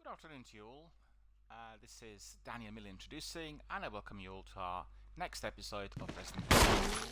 Good afternoon to you all. This is DRBMill introducing, and I welcome you all to our next episode of Resident Evil.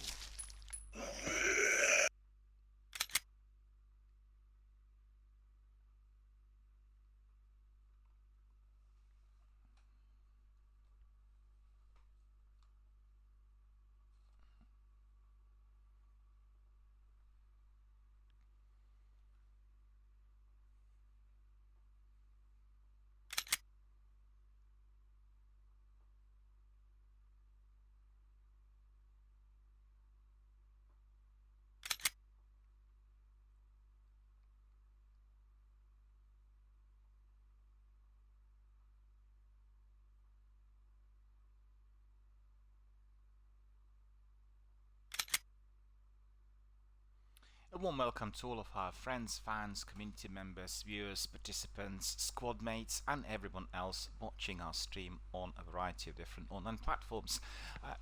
A warm welcome to all of our friends, fans, community members, viewers, participants, squad mates, and everyone else watching our stream on a variety of different online platforms.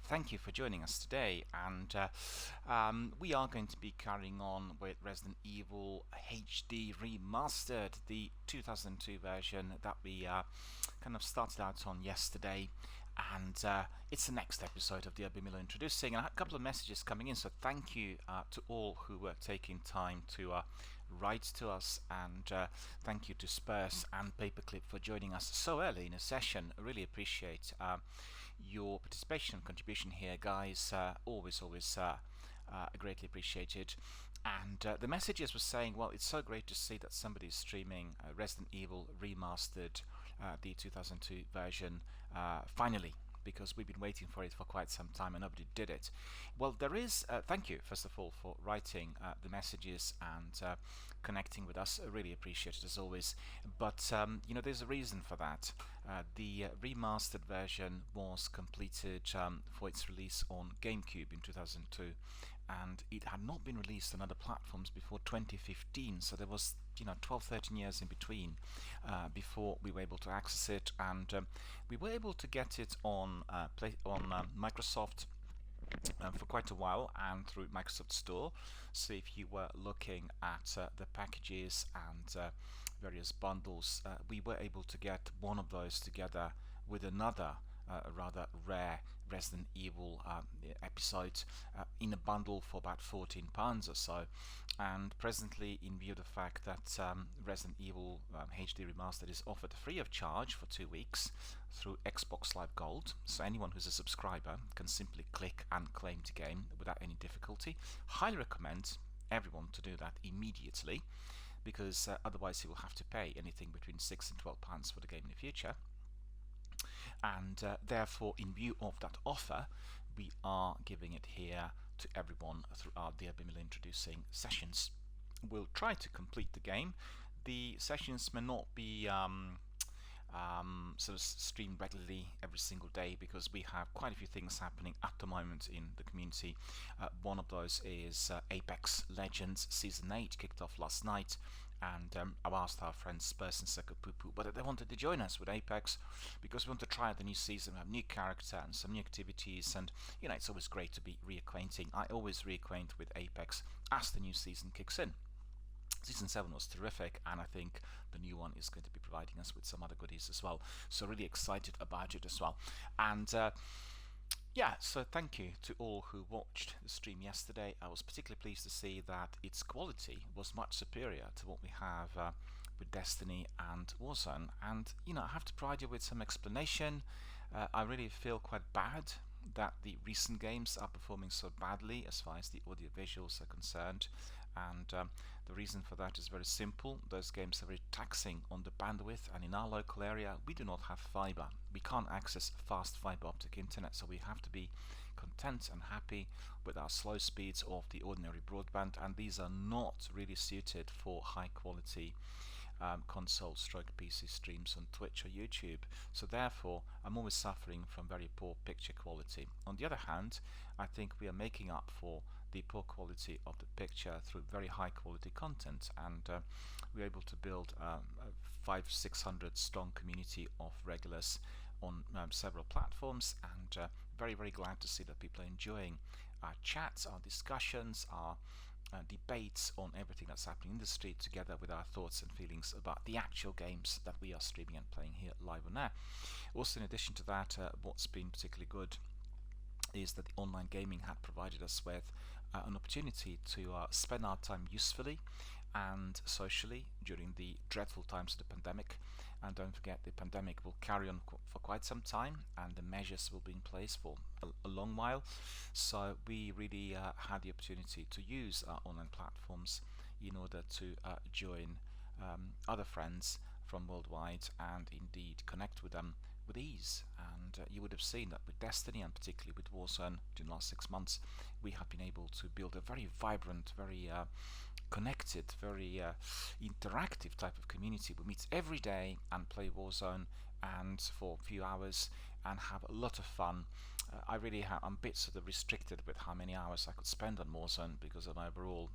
Thank you for joining us today, and we are going to be carrying on with Resident Evil HD Remastered, the 2002 version that we kind of started out on yesterday. And it's the next episode of DRBMill introducing, and a couple of messages coming in, so thank you to all who were taking time to write to us, and thank you to Spurs and Paperclip for joining us so early in a session. I really appreciate your participation and contribution here, guys. Always greatly appreciated. And the messages were saying, well, it's so great to see that somebody is streaming Resident Evil Remastered, the 2002 version, finally, because we've been waiting for it for quite some time and nobody did it. Well, there is, thank you, first of all, for writing the messages and connecting with us. I really appreciate it, as always. But, there's a reason for that. The remastered version was completed for its release on GameCube in 2002, and it had not been released on other platforms before 2015, so there was 12-13 years in between before we were able to access it, and we were able to get it on Microsoft for quite a while, and through Microsoft Store. So if you were looking at the packages and various bundles, we were able to get one of those together with another rather rare Resident Evil episode in a bundle for about £14 or so. And presently, in view of the fact that Resident Evil HD Remastered is offered free of charge for 2 weeks through Xbox Live Gold, so anyone who's a subscriber can simply click and claim the game without any difficulty. Highly recommend everyone to do that immediately, because otherwise you will have to pay anything between £6 and £12 for the game in the future. And therefore, in view of that offer, we are giving it here to everyone through our DRBMill introducing sessions. We'll try to complete the game. The sessions may not be sort of streamed regularly every single day, because we have quite a few things happening at the moment in the community. One of those is Apex Legends Season 8 kicked off last night, and I've asked our friends Spurs and Sekapupu whether they wanted to join us with Apex, because we want to try out the new season. We have new character and some new activities, and it's always great to be reacquainting. I always reacquaint with Apex as the new season kicks in. Season 7 was terrific, and I think the new one is going to be providing us with some other goodies as well. So really excited about it as well. And so thank you to all who watched the stream yesterday. I was particularly pleased to see that its quality was much superior to what we have with Destiny and Warzone. And I have to provide you with some explanation. I really feel quite bad that the recent games are performing so badly as far as the audio visuals are concerned, and the reason for that is very simple. Those games are very taxing on the bandwidth, and in our local area we do not have fiber. We can't access fast fiber optic internet, so we have to be content and happy with our slow speeds of the ordinary broadband, and these are not really suited for high quality console stroke PC streams on Twitch or YouTube. So therefore I'm always suffering from very poor picture quality. On the other hand, I think we are making up for the poor quality of the picture through very high quality content, and we're able to build a 500-600 strong community of regulars on several platforms, and very glad to see that people are enjoying our chats, our discussions, our debates on everything that's happening in the street, together with our thoughts and feelings about the actual games that we are streaming and playing here live on air. Also, in addition to that, what's been particularly good is that the online gaming had provided us with an opportunity to spend our time usefully and socially during the dreadful times of the pandemic. And don't forget, the pandemic will carry on for quite some time, and the measures will be in place for a long while. So we really had the opportunity to use our online platforms in order to join other friends from worldwide and indeed connect with them with ease. And you would have seen that with Destiny, and particularly with Warzone, during the last 6 months, we have been able to build a very vibrant, very connected, very interactive type of community. We meet every day and play Warzone and for a few hours and have a lot of fun. I'm a bit sort of restricted with how many hours I could spend on Warzone because of my overall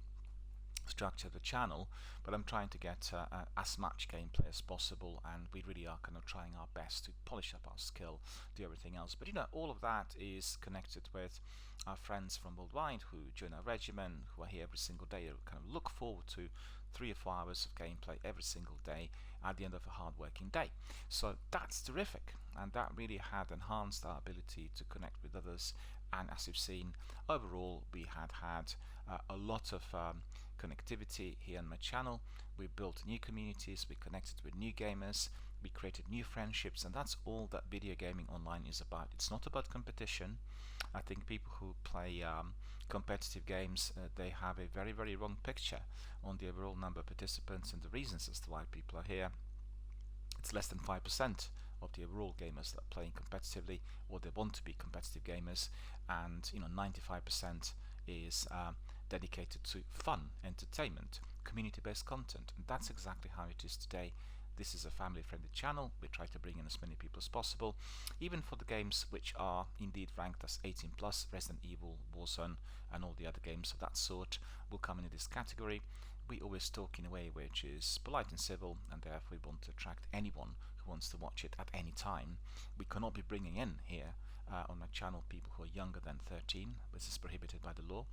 structure of the channel, but I'm trying to get as much gameplay as possible, and we really are kind of trying our best to polish up our skill, do everything else. But all of that is connected with our friends from worldwide who join our regiment, who are here every single day, who kind of look forward to 3 or 4 hours of gameplay every single day at the end of a hard working day. So that's terrific, and that really had enhanced our ability to connect with others. And as you've seen, overall we had a lot of connectivity here on my channel. We built new communities, we connected with new gamers, we created new friendships, and that's all that video gaming online is about. It's not about competition. I think people who play competitive games, they have a very, very wrong picture on the overall number of participants and the reasons as to why people are here. It's less than 5% of the overall gamers that are playing competitively, or they want to be competitive gamers, and 95% is dedicated to fun, entertainment, community-based content, and that's exactly how it is today. This is a family-friendly channel. We try to bring in as many people as possible, even for the games which are indeed ranked as 18+, Resident Evil, Warzone, and all the other games of that sort will come into this category. We always talk in a way which is polite and civil, and therefore we want to attract anyone who wants to watch it at any time. We cannot be bringing in here on my channel people who are younger than 13. This is prohibited by the law,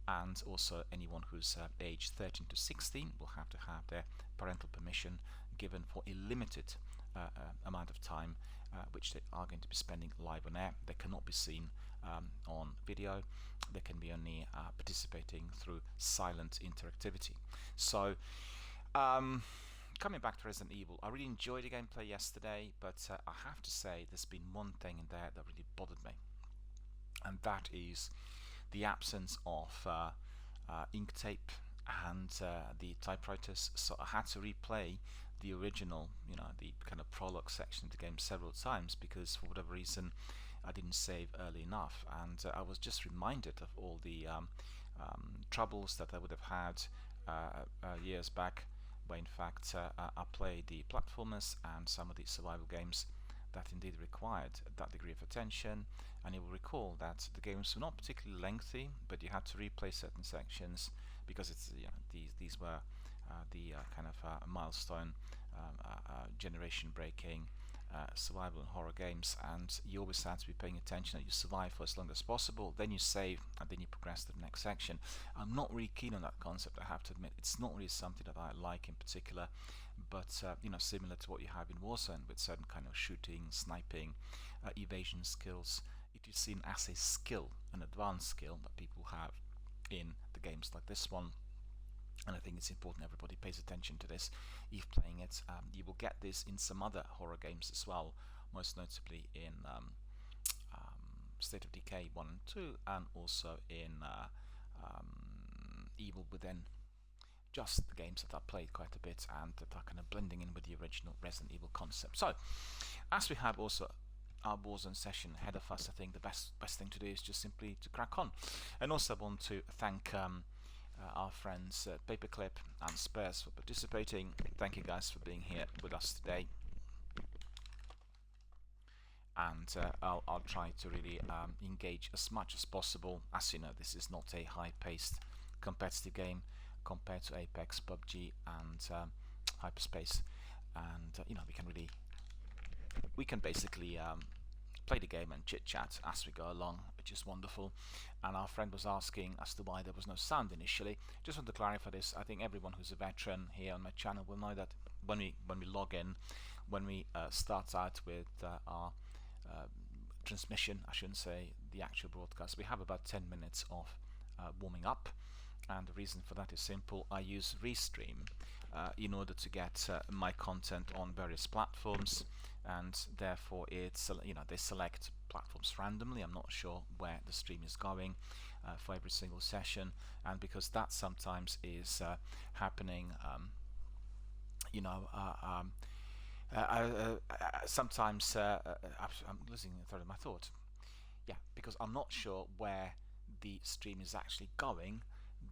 and also anyone who's aged 13 to 16 will have to have their parental permission given for a limited amount of time which they are going to be spending live on air. They cannot be seen on video. They can be only participating through silent interactivity. So coming back to Resident Evil, I really enjoyed the gameplay yesterday, but I have to say there's been one thing in there that really bothered me, and that is the absence of ink tape and the typewriters. So I had to replay the original, the kind of prologue section of the game several times because for whatever reason I didn't save early enough, and I was just reminded of all the troubles that I would have had years back, where in fact I played the platformers and some of the survival games that indeed required that degree of attention. And you will recall that the games were not particularly lengthy, but you had to replay certain sections because it's these were the kind of milestone generation breaking survival and horror games, and you always had to be paying attention that you survive for as long as possible, then you save, and then you progress to the next section. I'm not really keen on that concept, I have to admit. It's not really something that I like in particular, but similar to what you have in Warzone with certain kind of shooting, sniping, evasion skills, it is seen as a skill, an advanced skill that people have in the games like this one. And I think it's important everybody pays attention to this if playing it. You will get this in some other horror games as well, most notably in State of Decay 1 and 2, and also in Evil Within. Just the games that I played quite a bit and that are kind of blending in with the original Resident Evil concept. So, as we have also our Warzone session ahead of us, I think the best thing to do is just simply to crack on. And also I want to thank our friends Paperclip and Spurs for participating. Thank you guys for being here with us today. And I'll try to really engage as much as possible. As you know, this is not a high-paced competitive game compared to Apex, PUBG, and Hyperspace. And we can basically play the game and chit chat as we go along, which is wonderful. And our friend was asking as to why there was no sound initially. Just want to clarify this. I think everyone who's a veteran here on my channel will know that when we log in, when we start out with our transmission, I shouldn't say the actual broadcast, we have about 10 minutes of warming up. And the reason for that is simple. I use Restream in order to get my content on various platforms, and therefore it's they select platforms randomly. I'm not sure where the stream is going for every single session, and because that sometimes is happening, sometimes I'm losing the thread of my thought. Yeah, because I'm not sure where the stream is actually going,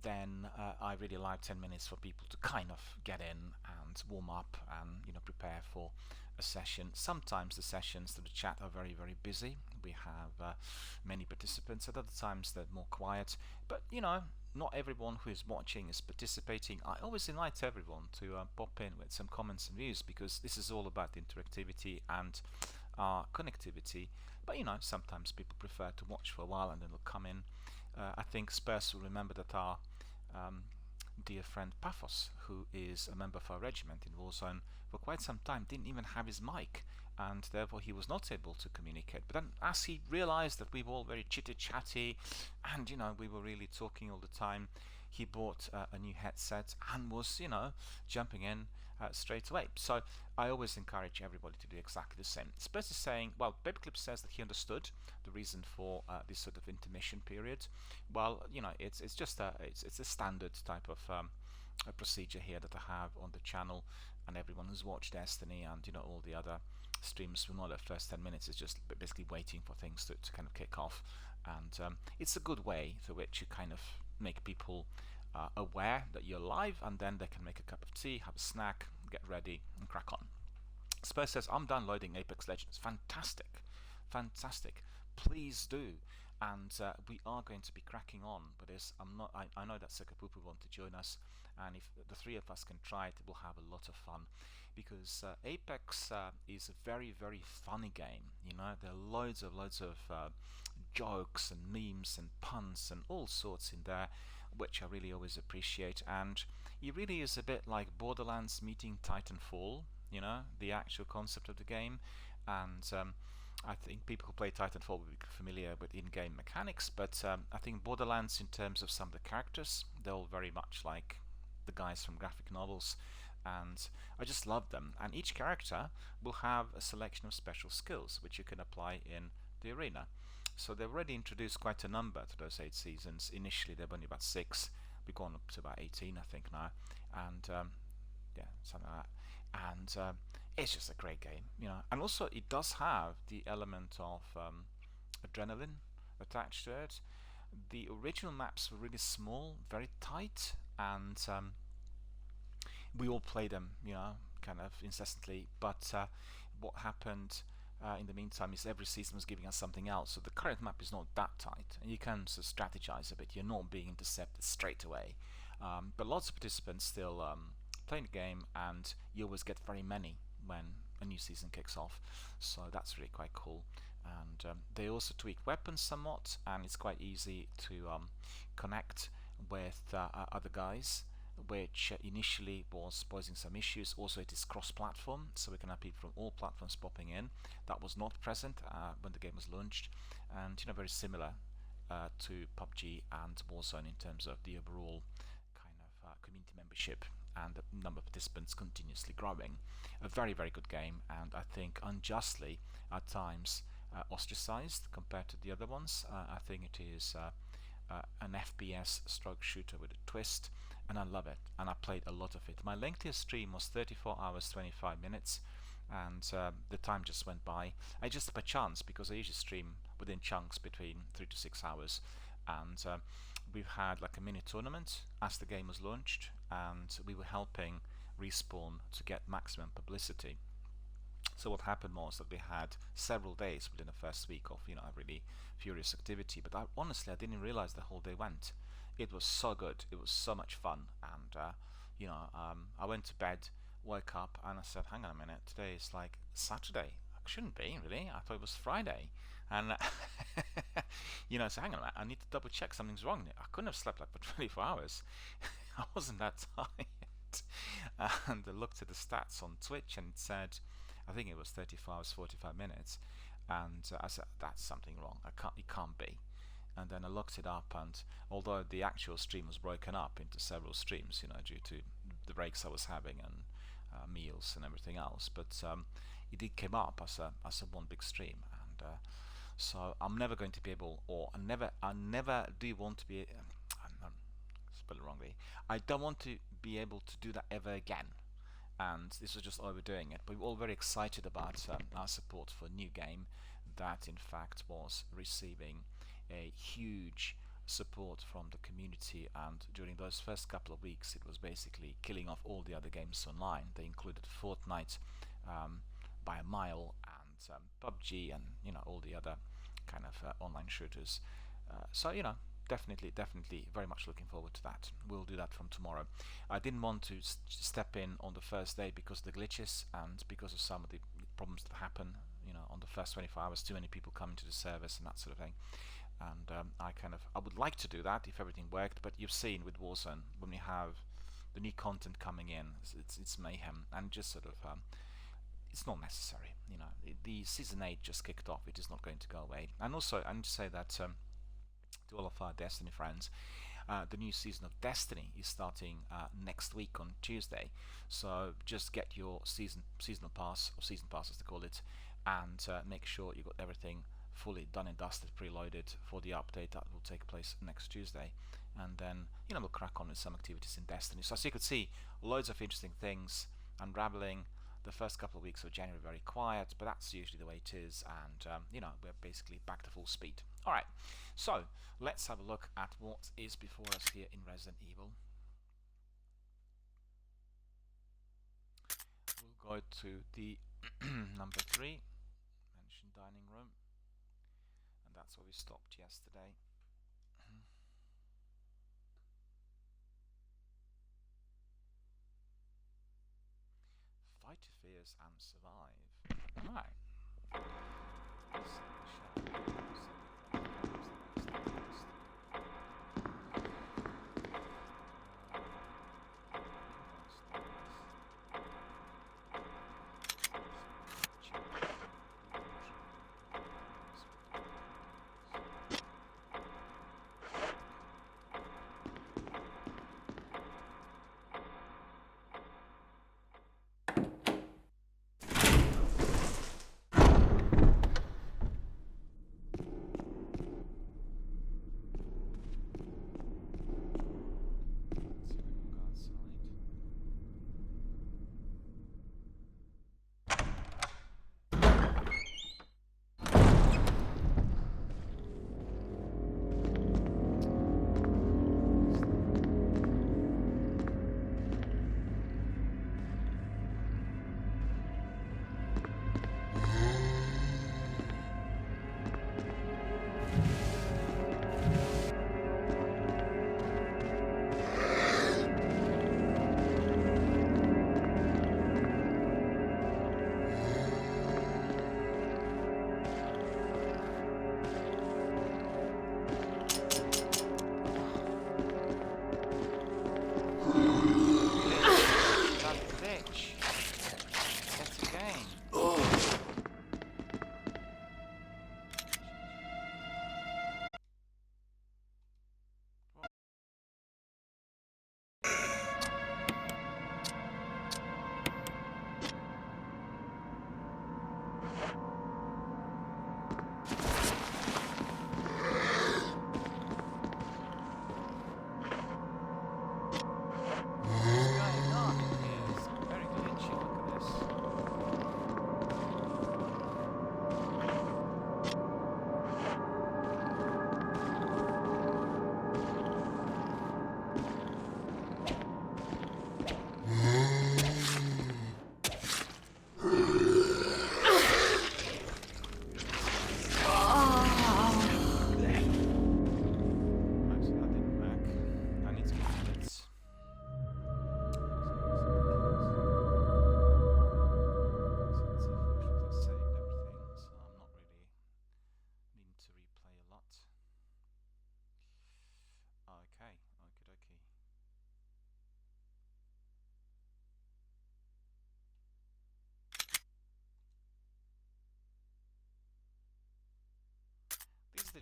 then I really like 10 minutes for people to kind of get in and warm up and prepare for a session. Sometimes the sessions to the chat are very, very busy. We have many participants. At other times they're more quiet. But not everyone who is watching is participating. I always invite everyone to pop in with some comments and views, because this is all about interactivity and connectivity. But sometimes people prefer to watch for a while and then they'll come in. I think Spurs will remember that our dear friend Paphos, who is a member of our regiment in Warzone, for quite some time didn't even have his mic, and therefore he was not able to communicate. But then as he realized that we were all very chitty-chatty and we were really talking all the time, he bought a new headset and was jumping in straight away. So I always encourage everybody to do exactly the same. Spurs is saying, well, Paperclip says that he understood the reason for this sort of intermission period. Well, it's just it's a standard type of a procedure here that I have on the channel, and everyone who's watched Destiny and all the other streams will know that first 10 minutes is just basically waiting for things to kind of kick off, and it's a good way through which you kind of make people aware that you're live, and then they can make a cup of tea, have a snack, get ready and crack on. Spurs says, I'm downloading Apex Legends. Fantastic, fantastic. Please do. And we are going to be cracking on with this. I know that Sekapupu want to join us, and if the three of us can try it, we'll have a lot of fun, because Apex is a very, very funny game. There are loads of jokes and memes and puns and all sorts in there, which I really always appreciate. And it really is a bit like Borderlands meeting Titanfall, the actual concept of the game. And I think people who play Titanfall will be familiar with in-game mechanics, but I think Borderlands, in terms of some of the characters, they're all very much like the guys from graphic novels, and I just love them. And each character will have a selection of special skills which you can apply in the arena. So they've already introduced quite a number to those 8 seasons. Initially there were only about 6. We've gone up to about 18, I think, now, and yeah, something like that. And it's just a great game, And also it does have the element of adrenaline attached to it. The original maps were really small, very tight, and we all play them, kind of incessantly. But what happened in the meantime is every season was giving us something else. So the current map is not that tight, and you can sort of strategize a bit. You're not being intercepted straight away. But lots of participants still playing the game, and you always get very many when a new season kicks off. So that's really quite cool. And they also tweak weapons somewhat, and it's quite easy to connect with other guys, which initially was posing some issues. Also, it is cross-platform, so we can have people from all platforms popping in. That was not present when the game was launched, and very similar to PUBG and Warzone in terms of the overall kind of community membership and the number of participants continuously growing. A very, very good game, and I think unjustly at times ostracized compared to the other ones. I think it is an FPS stroke shooter with a twist, and I love it, and I played a lot of it. My lengthiest stream was 34 hours 25 minutes, and the time just went by. I just by chance, because I usually stream within chunks between 3 to 6 hours, and we've had like a mini tournament as the game was launched, and we were helping Respawn to get maximum publicity. So what happened was that we had several days within the first week of really furious activity, but honestly I didn't realize the whole day went. It was so good, it was so much fun, and I went to bed, woke up, and I said, hang on a minute, today is like Saturday, I shouldn't be really. I thought it was Friday, and so hang on a minute. I need to double check something's wrong. I couldn't have slept like for 24 hours. I wasn't that tired, and I looked at the stats on Twitch, and it said, I think it was 35 hours, 45 minutes, and I said that's something wrong. It can't be. And then I looked it up, and although the actual stream was broken up into several streams, due to the breaks I was having and meals and everything else, but it did come up as a one big stream, and so I'm never going to be able, or I never do want to be. Spell it wrongly. I don't want to be able to do that ever again. And this was just overdoing it. But we're all very excited about our support for a new game that, in fact, was receiving a huge support from the community, and during those first couple of weeks it was basically killing off all the other games online. They included Fortnite by a mile, and PUBG, and all the other kind of online shooters. So definitely very much looking forward to that. We'll do that from tomorrow. I didn't want to step in on the first day because of the glitches and because of some of the problems that happen on the first 24 hours. Too many people come into the service and that sort of thing. And I would like to do that if everything worked, but you've seen with Warzone, when we have the new content coming in, it's mayhem, and just sort of it's not necessary. The season 8 just kicked off. It is not going to go away. And also I need to say that to all of our Destiny friends, the new season of Destiny is starting next week on Tuesday. So just get your seasonal pass, or season pass as they call it, and make sure you got everything fully done and dusted, preloaded for the update that will take place next Tuesday. And then we'll crack on with some activities in Destiny. So as you could see, loads of interesting things unraveling. The first couple of weeks of January were very quiet, but that's usually the way it is, and we're basically back to full speed. Alright, so let's have a look at what is before us here in Resident Evil. We'll go to the number 3, mentioned dining room, and that's where we stopped yesterday. Fight fears and survive. Alright.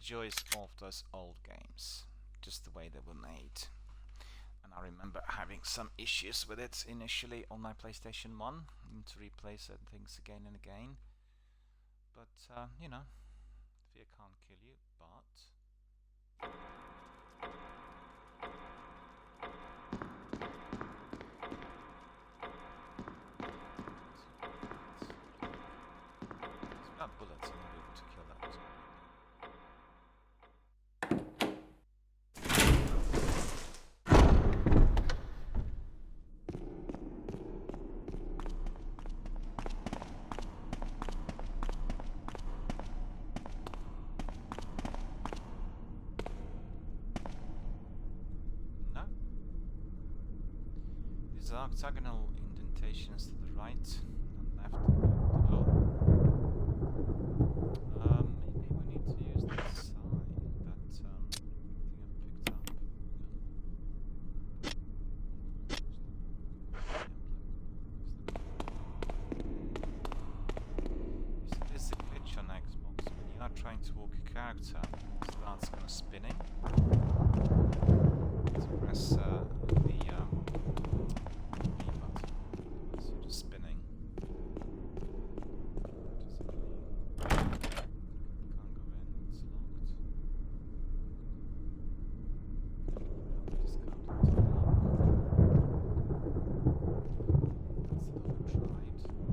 joys of those old games, just the way they were made. And I remember having some issues with it initially on my PlayStation 1, to replay certain things again and again. But, you know, fear can't kill you, but... Without bullets, I'm not able to kill that. No. These are octagonal indentations to the right and left. Oh. Maybe we need to use that sign that thing I picked up. You see, there's a glitch on Xbox. When you are trying to walk a character, it starts kind of spinning. To press the B button, so you're just spinning. Can't go in, it's locked. Discard it. That's the one I tried. To this door.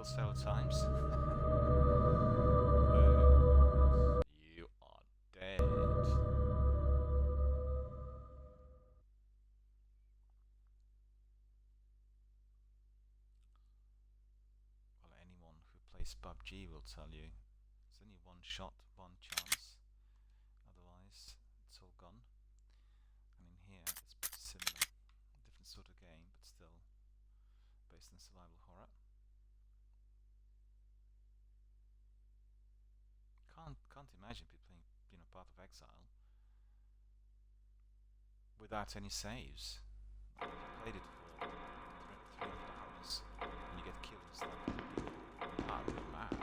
Several times. You are dead. Well, anyone who plays PUBG will tell you it's only one shot, one chance. Otherwise, it's all gone. And in here, it's pretty similar. Different sort of game, but still based on survival horror. Can't imagine people playing, you know, Path of Exile without any saves. Like, if you played it for 300 hours and you get killed and stuff, you'd be mad.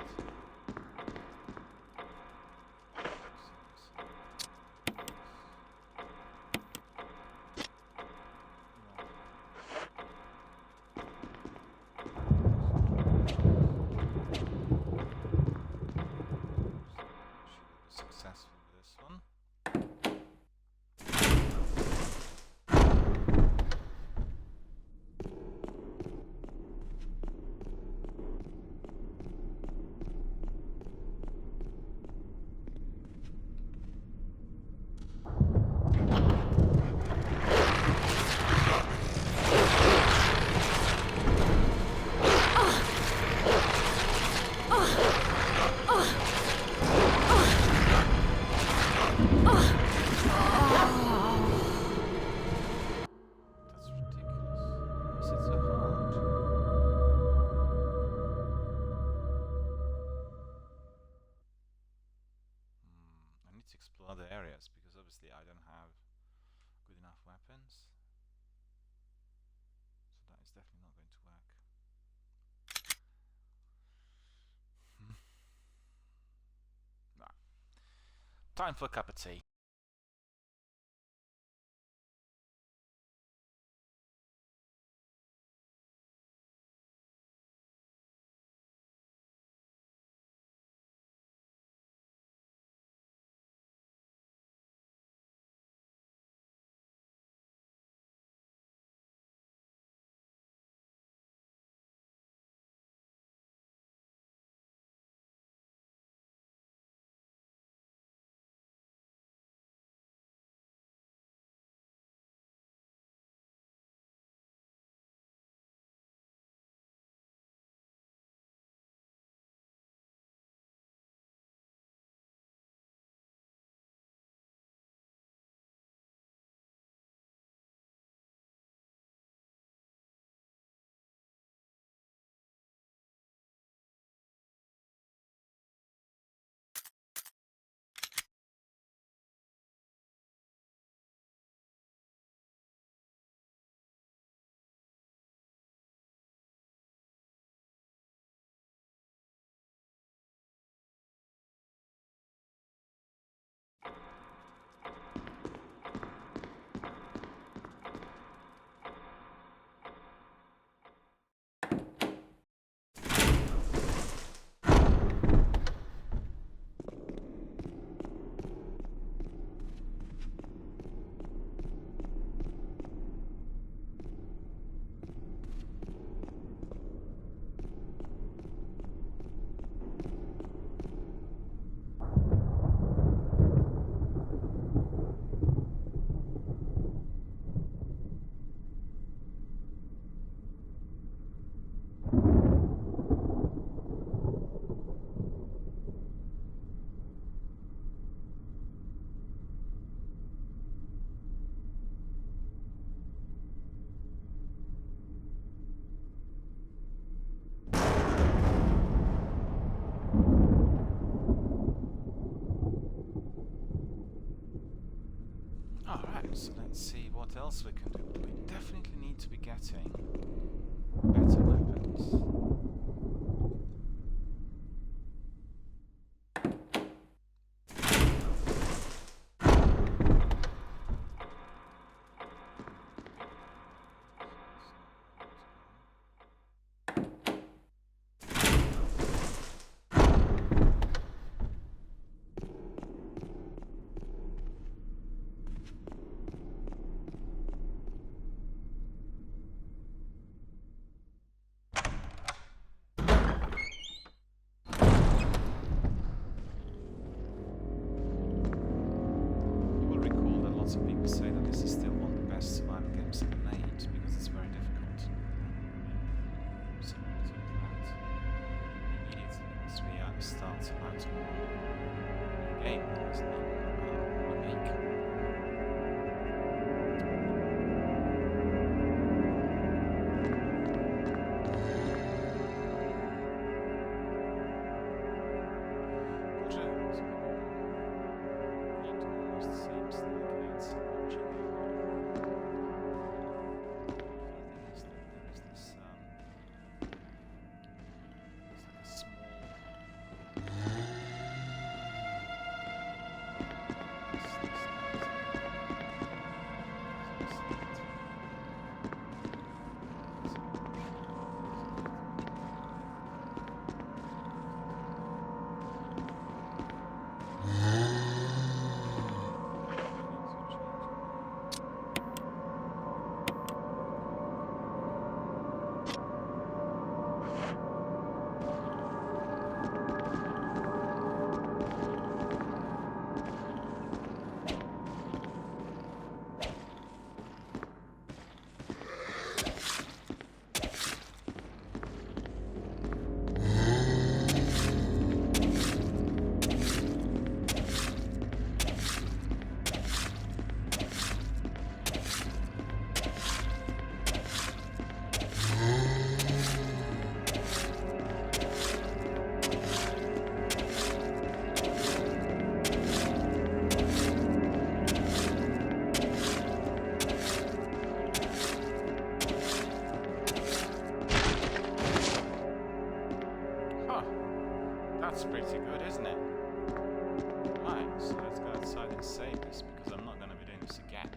Successful with this one. Explore other areas because obviously I don't have good enough weapons, so that is definitely not going to work. Right. Time for a cup of tea. So let's see what else we can do. We definitely need to be getting better weapons. Lots of people say that this is still one of the best survival games ever made because it's very difficult. So we'll do that immediately as we start out on the game. Isn't it? Remake. That's pretty good, isn't it? Right, so let's go outside and save this because I'm not going to be doing this again.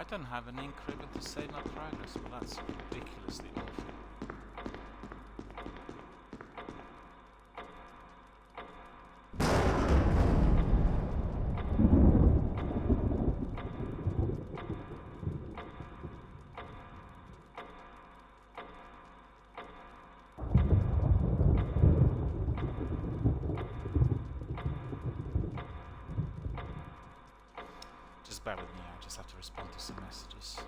I don't have an ink ribbon to save my progress, but that's ridiculously awful. Just bear with me, I just have to respond to some messages.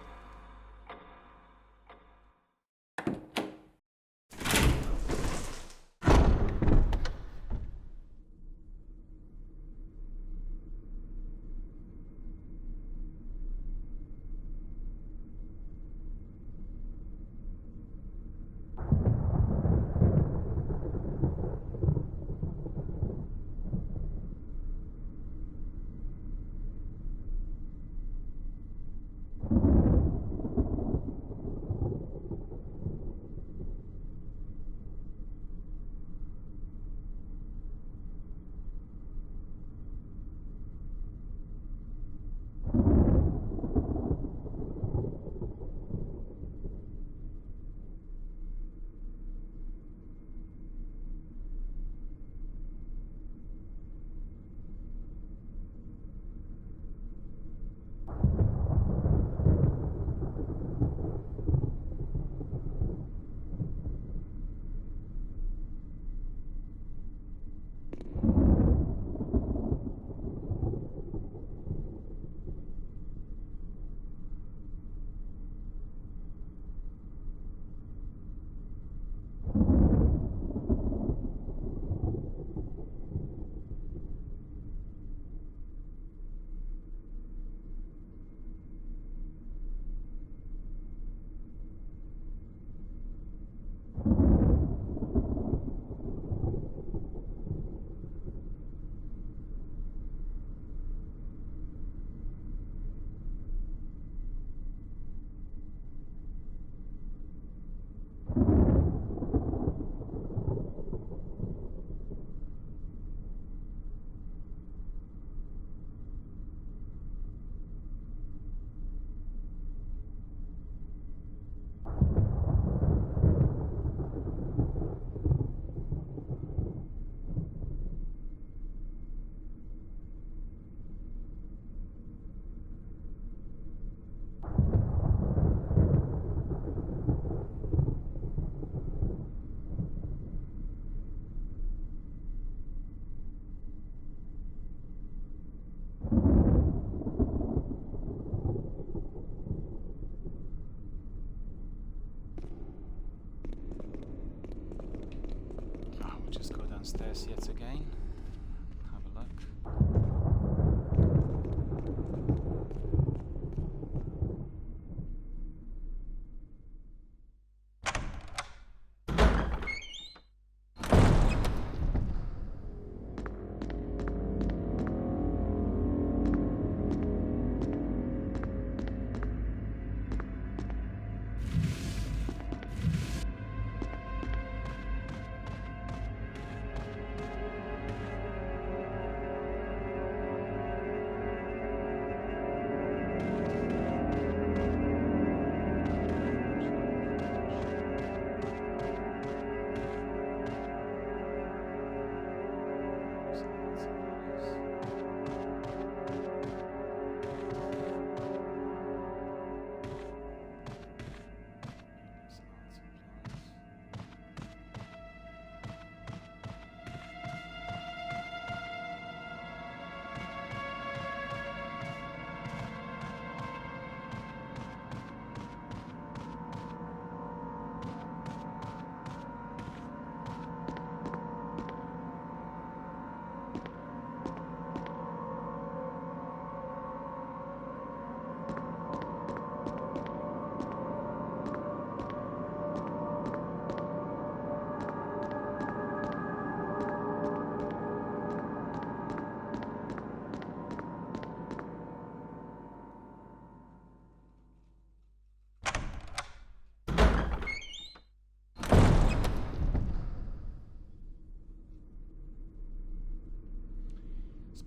just go downstairs yet again. Have a look.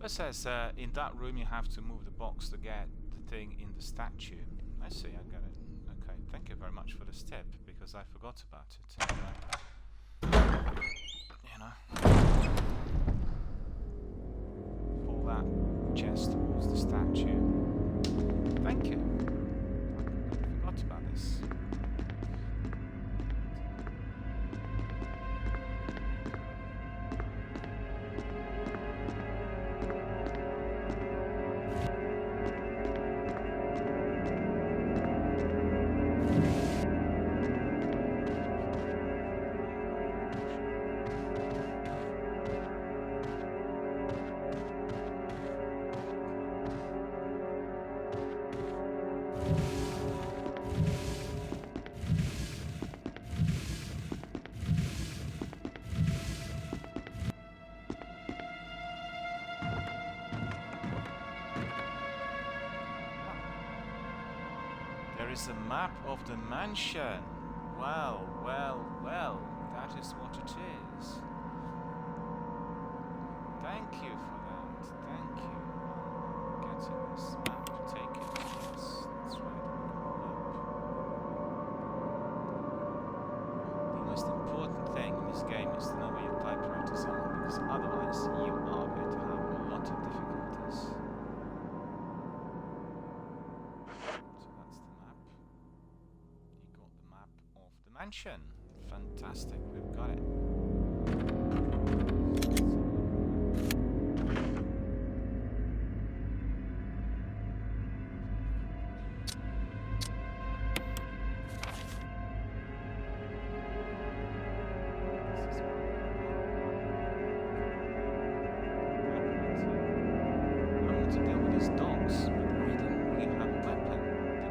It says in that room you have to move the box to get the thing in the statue. I see, I got it. Okay, thank you very much for this tip, because I forgot about it. And, you know, pull that chest towards the statue. Thank you. I forgot about this. There is a map of the mansion. Well, well, well, that is what it is. Thank you for that. Thank you. Getting this map. Take it. Yes, that's right. The most important thing in this game is to know where your typewriters are, because otherwise you are going to have a lot of difficulties. Mansion. Fantastic, we've got it. I want to deal with these dogs, but I don't really have a weapon.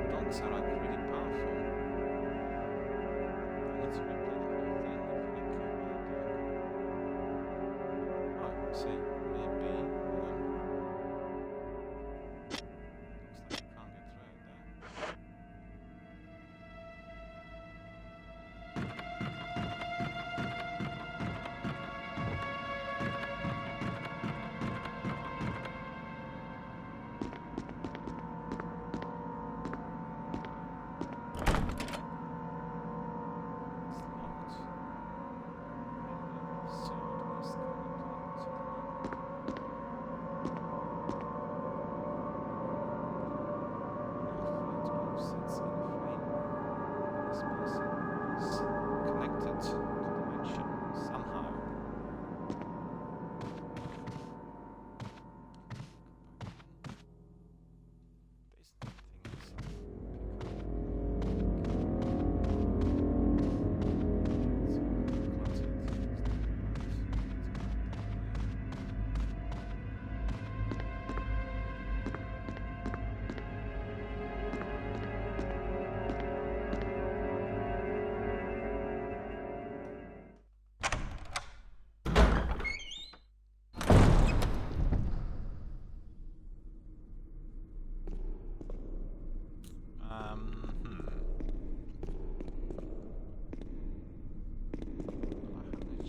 The dogs are like really powerful. See, maybe looks like you can't get through it there. It's locked.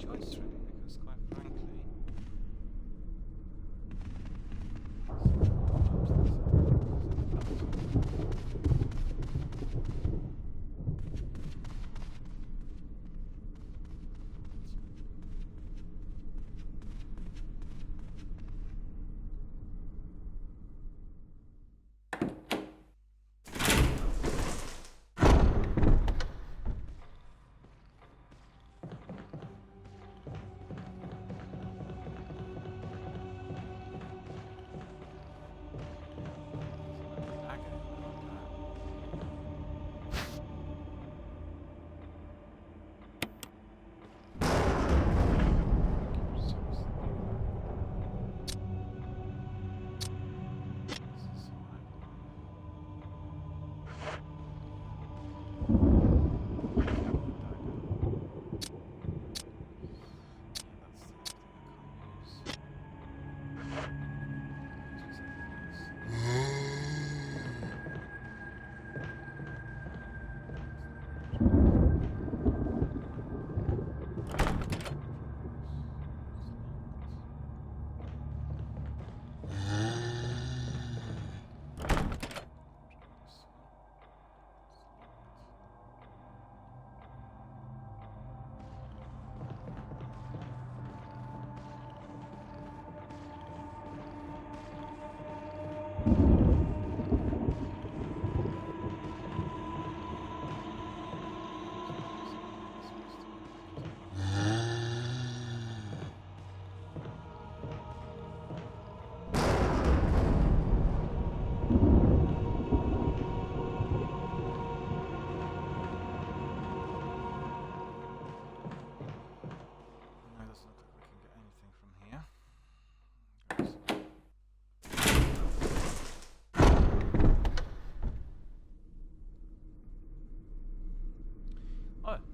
choice really, because quite frankly,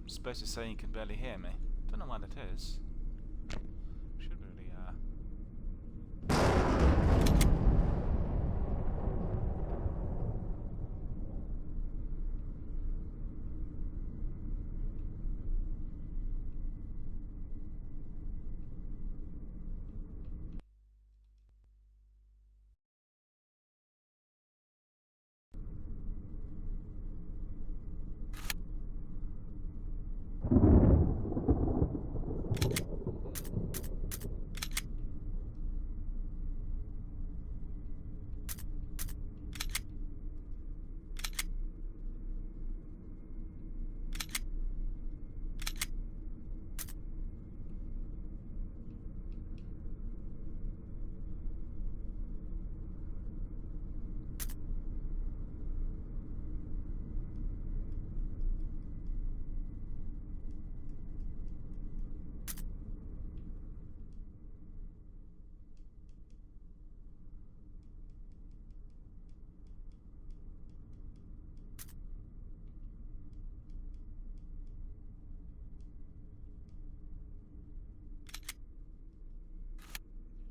supposed to say you can barely hear me. Don't know why that is. Should really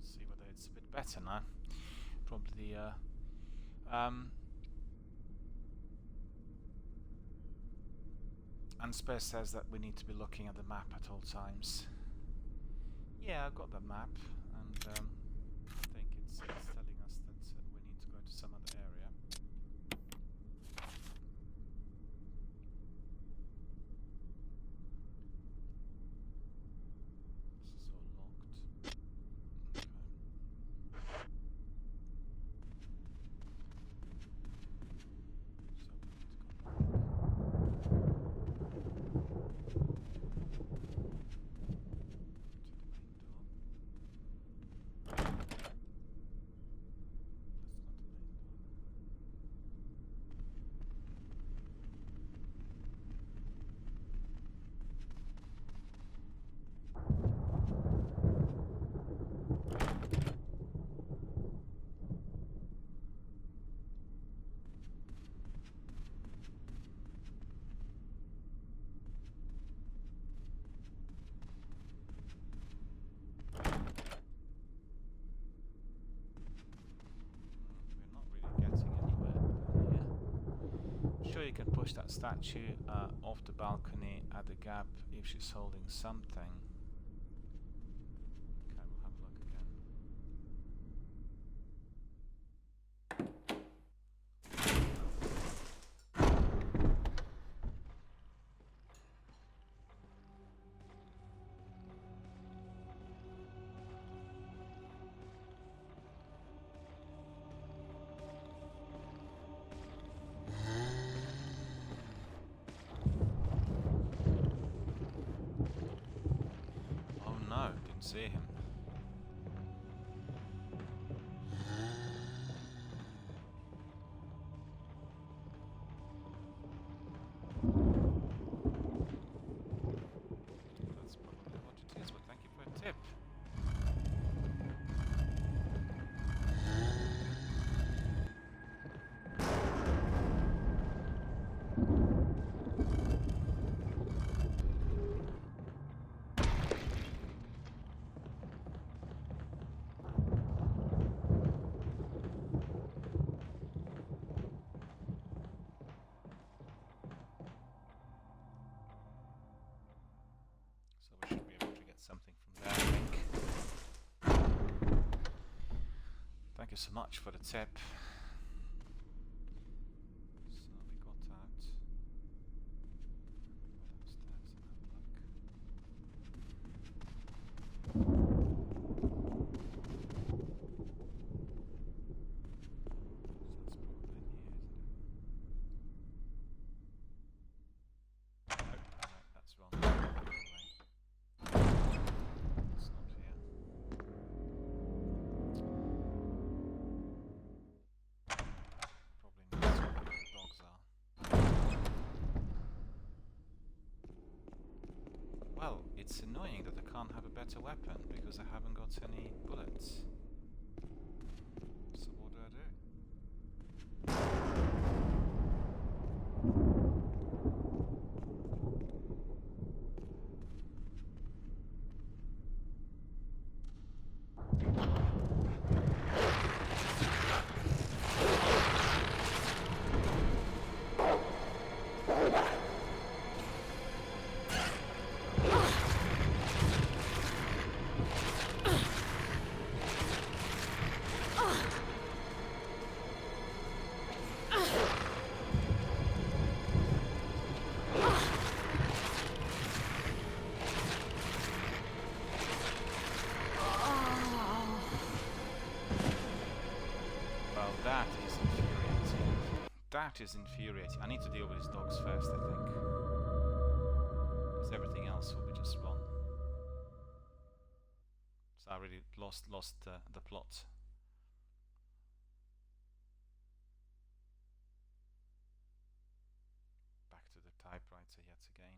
see whether it's a bit better now. Probably and Space says that we need to be looking at the map at all times. Yeah, I've got the map, and I think it's telling us that we need to go to some other area. This is all locked. You can push that statue off the balcony at the gap if she's holding something. don't see him. That's probably what it is, but thank you for a tip. So we should be able to get something from there, I think. Thank you so much for the tip. So we got out. Go downstairs and have a look. So that's probably in here, isn't it? Nope, no, that's wrong. Anyway. It's not here. Probably not where the dogs are. Well, it's annoying that I can't have a better weapon because I haven't got any bullets. So what do I do? Well, that is infuriating. That is infuriating. I need to deal with these dogs first, I think. Because everything else will be just wrong. So I really lost the plot. Back to the typewriter yet again.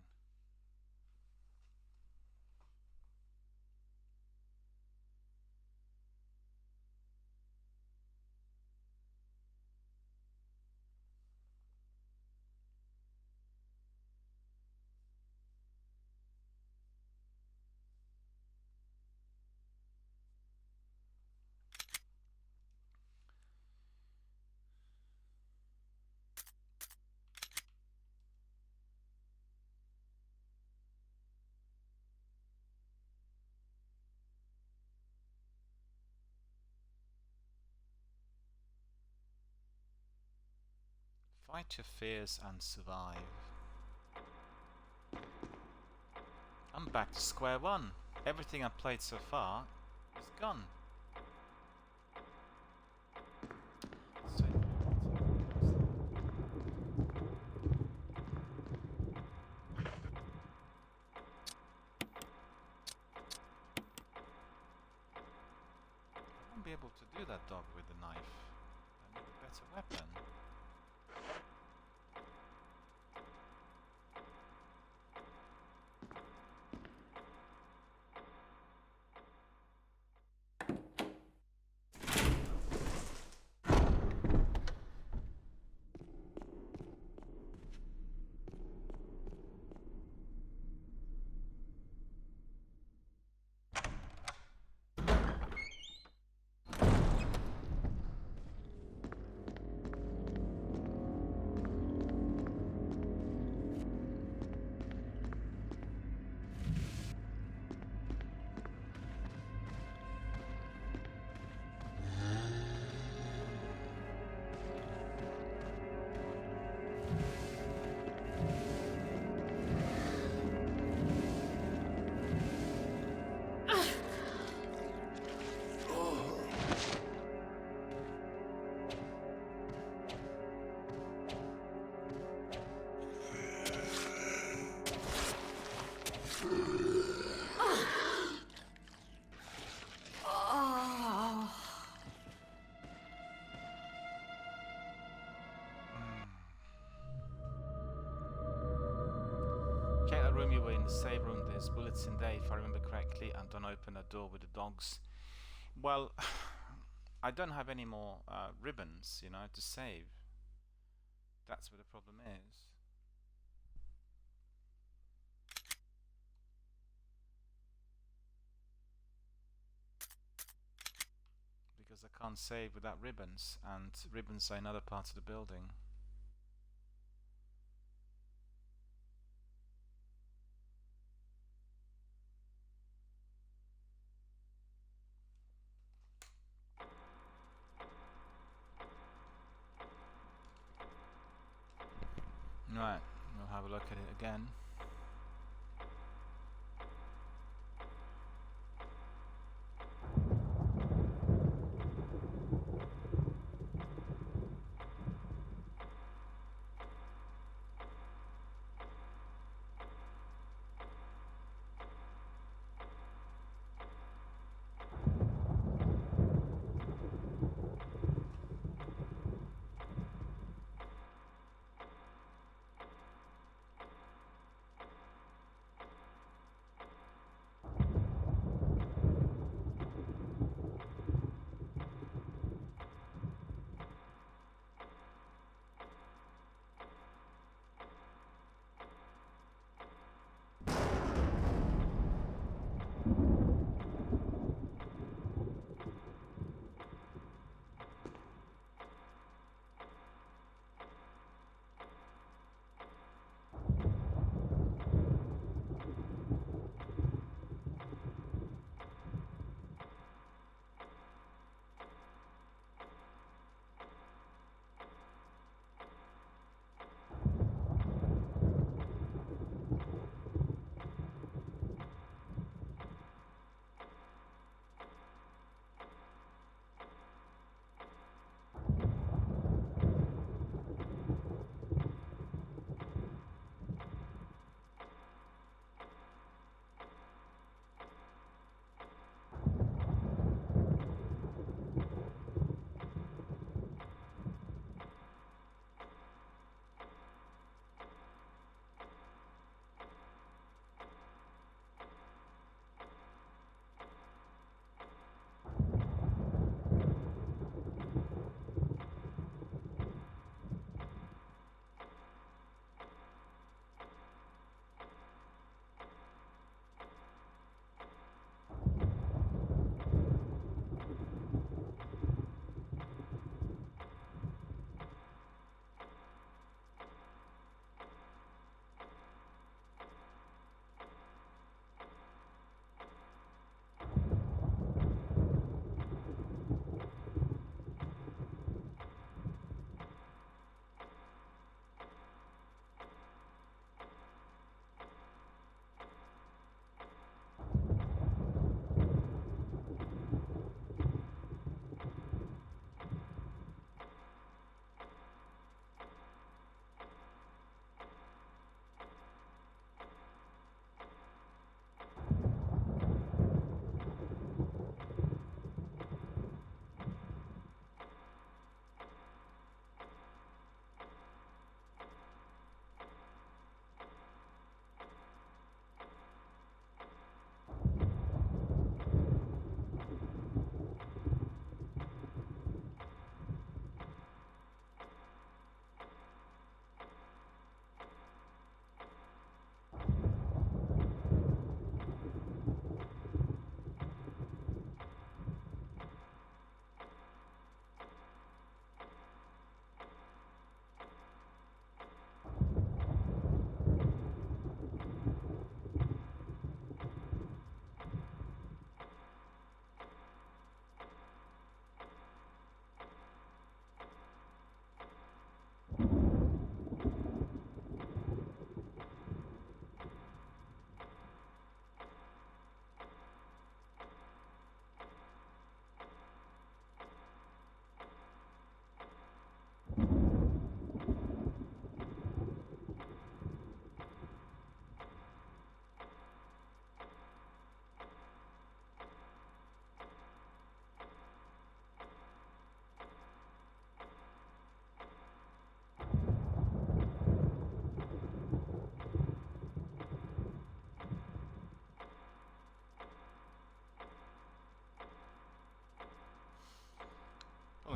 Fight your fears and survive. I'm back to square one. Everything I've played so far is gone. So I won't be able to do that dog with the knife. I need a better weapon. save room, there's bullets in there if I remember correctly, and don't open a door with the dogs. Well, I don't have any more ribbons, you know, to save. That's where the problem is. Because I can't save without ribbons, and ribbons are in other parts of the building. Right, we'll have a look at it again.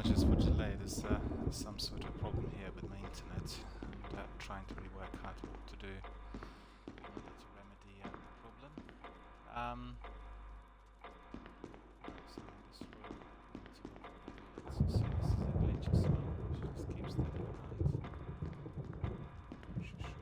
apologies for delay. There's some sort of problem here with my internet, and trying to really work out what to do in order to remedy the problem. So this row, let's see, this is a glitch as well. She just keeps stepping around. She shouldn't.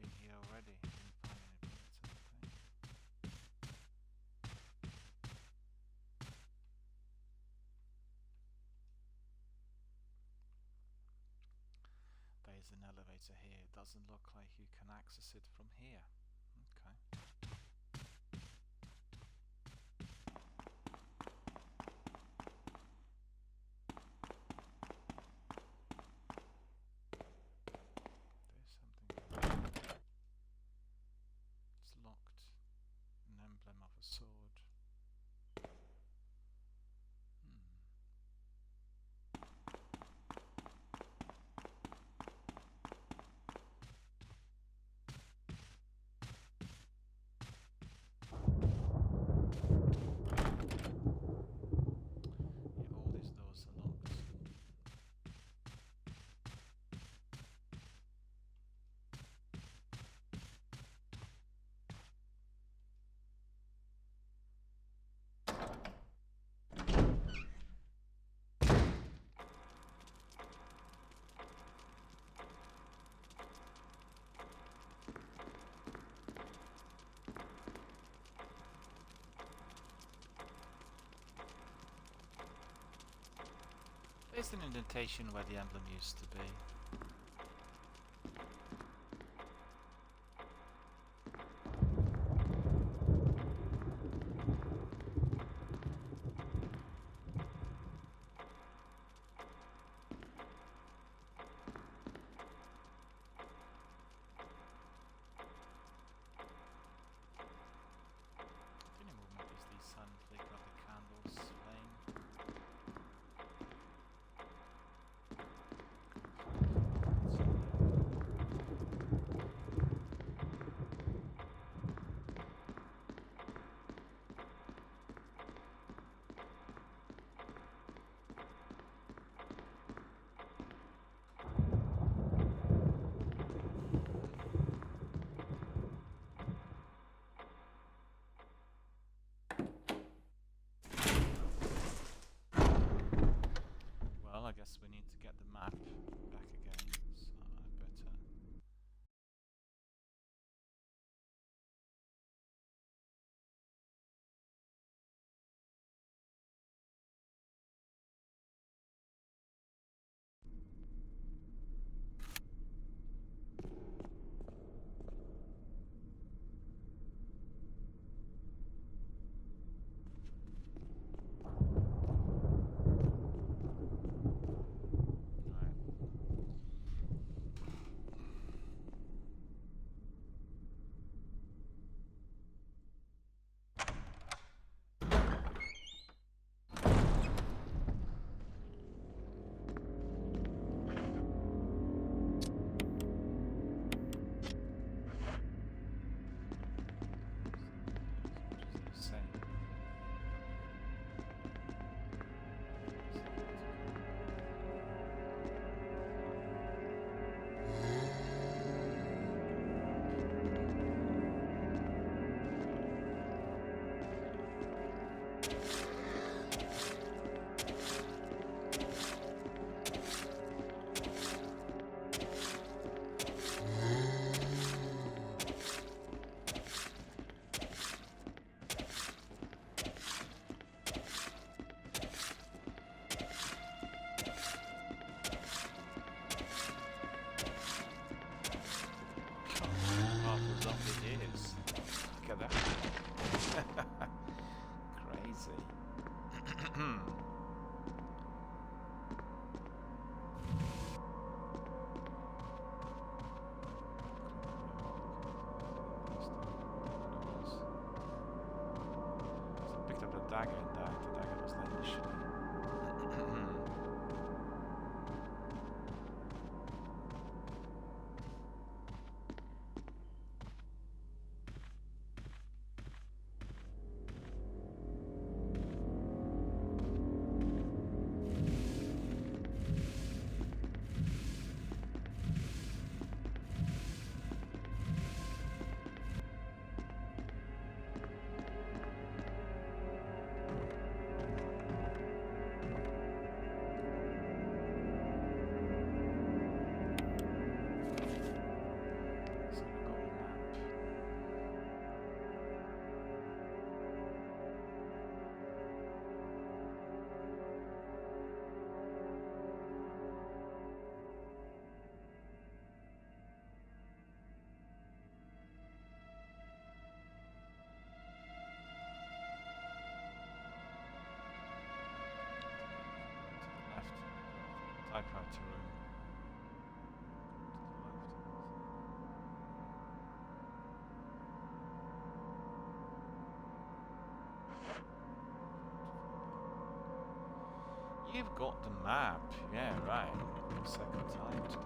Been here already. Didn't find any bullets or anything. There is an elevator here. It doesn't look like you can access it from here. Okay. There's something there. It's locked. An emblem of a sword. Yeah, all these doors are locked. There's an indentation where the emblem used to be. Any movement is the sun flicker of the candles flame. Typewriter room. You've got the map. Yeah, right. Second time today.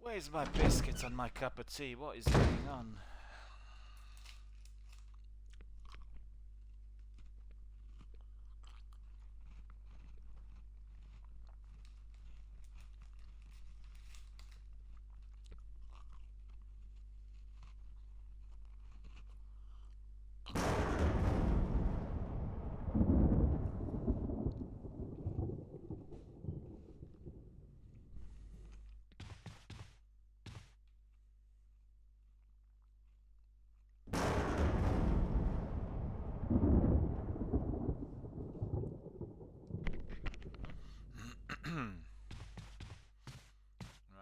Where's my biscuits and my cup of tea? What is going on?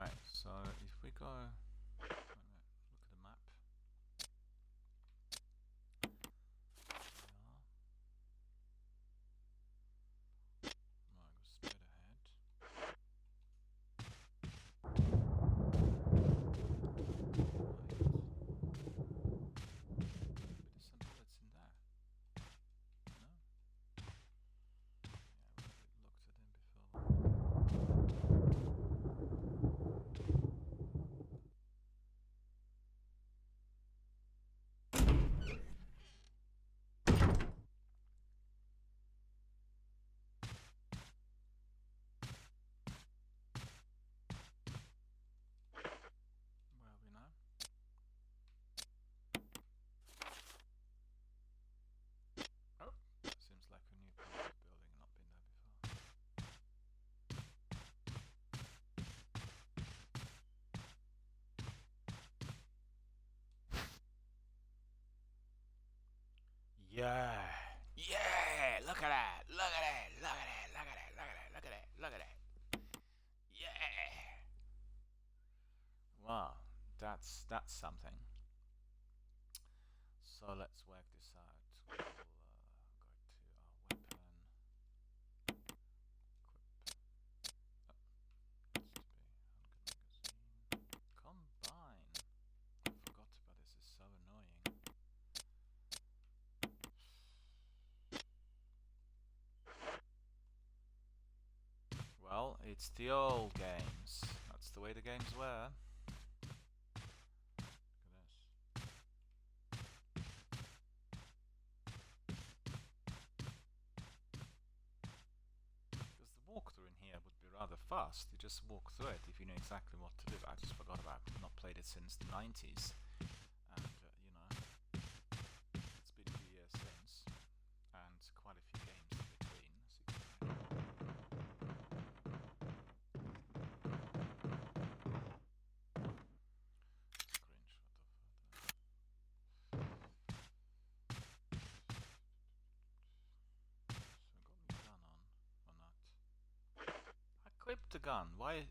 Right, so if we go, look at the map. Right, go straight ahead. There's some bullets in there. No? Yeah, we looked at him before. Where are we now? Oh, seems like a new part of the building, not been there before. Yeah, yeah, look at that, look at that, look at that, look at that, look at that, look at that, look at that. Yeah. Wow, that's something. So let's work this out. We'll go to our weapon. Equip. Oh, needs to be handgun magazine. Combine. I forgot about this. It's so annoying. Well, it's the old games. That's the way the games were. Walkthrough in here would be rather fast. You just walk through it if you know exactly what to do. I just forgot about it. Not played it since the 90s, and you know, it's been a few years since, and quite a few games in between. So you can screenshot of that. So got my gun on or not? I equipped the gun. Why?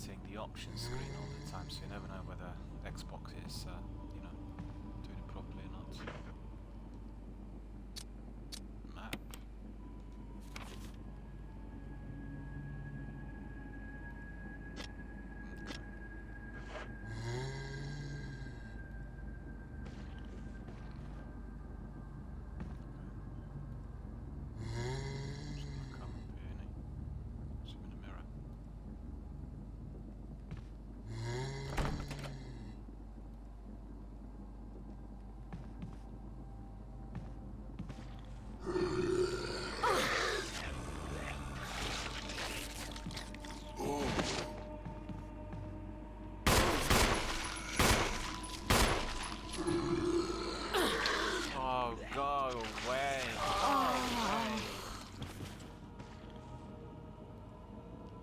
getting the option screen all the time, so you never know whether Xbox is, you know, doing it properly or not. Map. Oh, go away!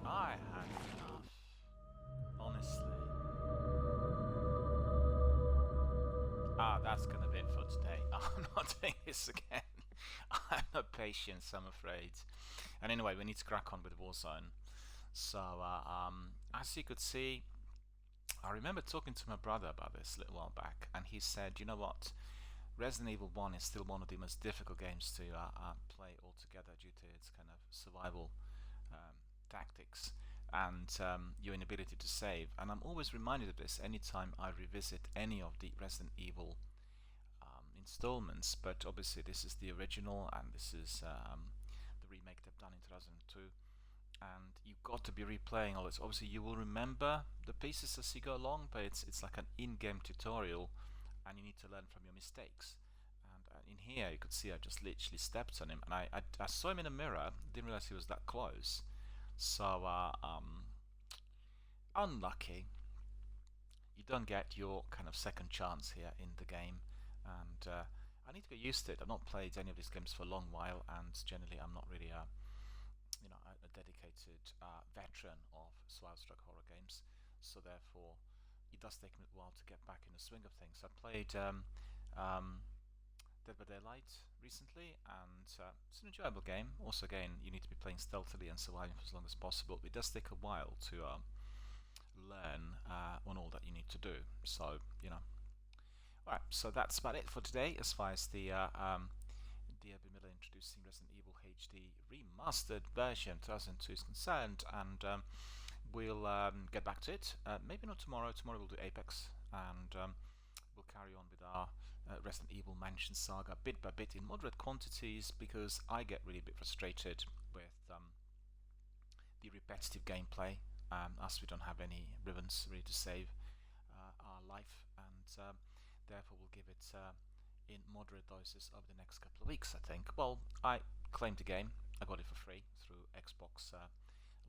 I had enough. Honestly. That's gonna be it for today. I'm not doing this again. I'm not patient, I'm afraid. And anyway, we need to crack on with Warzone. So, as you could see, I remember talking to my brother about this a little while back, and he said, you know what? Resident Evil 1 is still one of the most difficult games to play altogether due to its kind of survival tactics and your inability to save. And I'm always reminded of this anytime I revisit any of the Resident Evil installments, but obviously this is the original and this is the remake they've done in 2002. And you've got to be replaying all this. Obviously you will remember the pieces as you go along, but it's like an in-game tutorial and you need to learn from your mistakes. And in here you could see I just literally stepped on him, and I saw him in a mirror, didn't realize he was that close. So unlucky. You don't get your kind of second chance here in the game, and I need to get used to it. I've not played any of these games for a long while, and generally I'm not really a dedicated veteran of survival horror games, so therefore it does take me a while to get back in the swing of things. I played Dead by Daylight recently, and it's an enjoyable game. Also, again, you need to be playing stealthily and surviving for as long as possible. It does take a while to learn on all that you need to do. So, Alright, so that's about it for today as far as the DRBMill introducing Resident Evil HD remastered version 2002 is concerned, and we'll get back to it. Maybe not tomorrow. Tomorrow we'll do Apex, and we'll carry on with our Resident Evil Mansion saga bit by bit in moderate quantities, because I get really a bit frustrated with the repetitive gameplay, as we don't have any ribbons really to save our life, and therefore we'll give it in moderate doses over the next couple of weeks, I think. Well, I claimed the game. I got it for free through Xbox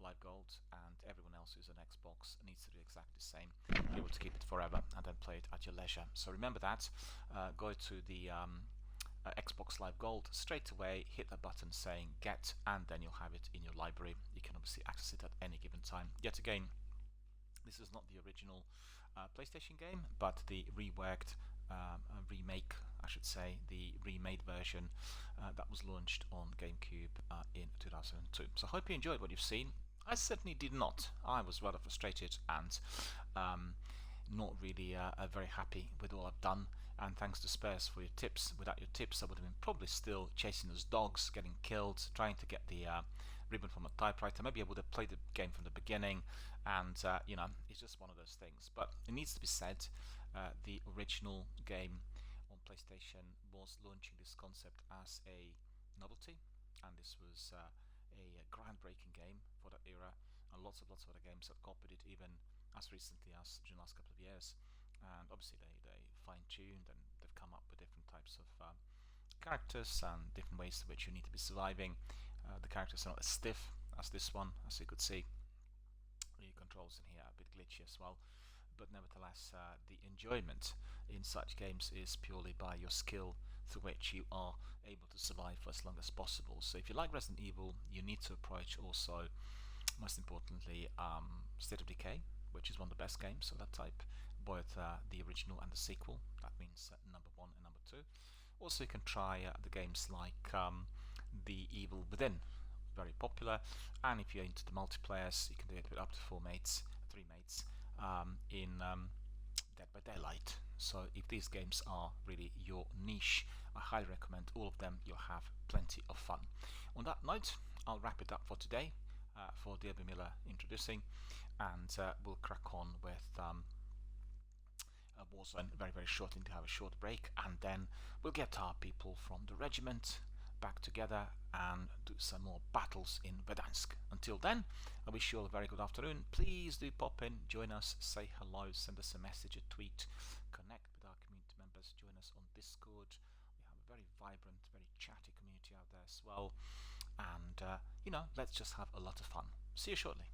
Live Gold, and everyone else who's on Xbox needs to do exactly the same. You're able to keep it forever and then play it at your leisure. So remember that. Go to the Xbox Live Gold straight away, hit the button saying get, and then you'll have it in your library. You can obviously access it at any given time. Yet again, this is not the original PlayStation game, but the reworked remake, I should say, the remade version that was launched on GameCube in 2002. So I hope you enjoyed what you've seen. I certainly did not. I was rather frustrated and not really very happy with all I've done. And thanks to Spurs for your tips. Without your tips, I would have been probably still chasing those dogs, getting killed, trying to get the ribbon from a typewriter. Maybe I would have played the game from the beginning, and it's just one of those things. But it needs to be said, the original game on PlayStation was launching this concept as a novelty, and this was a groundbreaking game for that era, and lots of other games that copied it, even as recently as during the last couple of years. And obviously they fine-tuned, and they've come up with different types of characters and different ways in which you need to be surviving. The characters are not as stiff as this one, as you could see. The controls in here are a bit glitchy as well, but nevertheless the enjoyment in such games is purely by your skill, through which you are able to survive for as long as possible. So if you like Resident Evil, you need to approach also, most importantly, State of Decay, which is one of the best games of that type, both the original and the sequel. That means number 1 and number 2. Also, you can try the games like The Evil Within, very popular, and if you're into the multiplayers, you can do it with up to 4 mates. three mates in Dead by Daylight. So if these games are really your niche, I highly recommend all of them. You'll have plenty of fun. On that note, I'll wrap it up for today. For DRBMill introducing, and we'll crack on with Warzone very, very shortly to have a short break, and then we'll get our people from the regiment back together and do some more battles in Verdansk. Until then, I wish you all a very good afternoon. Please do pop in, join us, say hello, send us a message, a tweet, connect with our community members, join us on Discord. We have a very vibrant, very chatty community out there as well, and let's just have a lot of fun. See you shortly.